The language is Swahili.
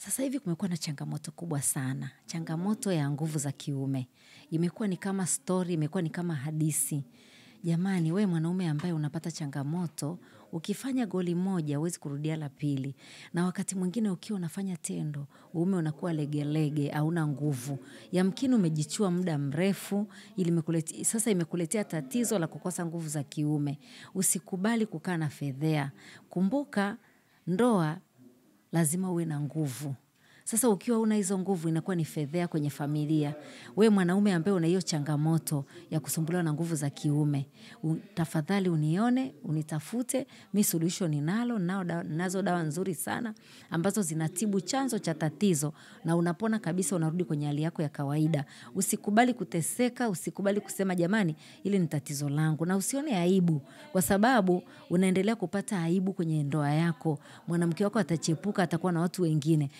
Sasa hivi kumekuwa na changamoto kubwa sana. Changamoto ya nguvu za kiume. Imekuwa ni kama story, imekuwa ni kama hadisi. Jamani, we mwanaume ambaye unapata changamoto, ukifanya goli moja, huwezi kurudia la pili. Na wakati mwingine ukiwa unafanya tendo, uume unakuwa legelege, hauna nguvu. Yamkini umejichua muda mrefu, sasa imekuletea tatizo la kukosa nguvu za kiume. Usikubali kukaa na fedhea. Kumbuka, ndoa lazima uwe na nguvu. Sasa ukiwa huna hizo nguvu inakuwa ni fedhea kwenye familia. We mwanaume ambaye una hiyo changamoto ya kusumbuliwa na nguvu za kiume. Tafadhali unione, unitafute, mi suluhisho ninalo, nazo dawa nzuri sana. Ambazo zinatibu chanzo cha tatizo na unapona kabisa unarudi kwenye hali yako ya kawaida. Usikubali kuteseka, usikubali kusema jamani ili ni tatizo langu. Na usione aibu kwa sababu unaendelea kupata aibu kwenye ndoa yako. Mwanamke wako atachepuka, atakuwa na watu wengine.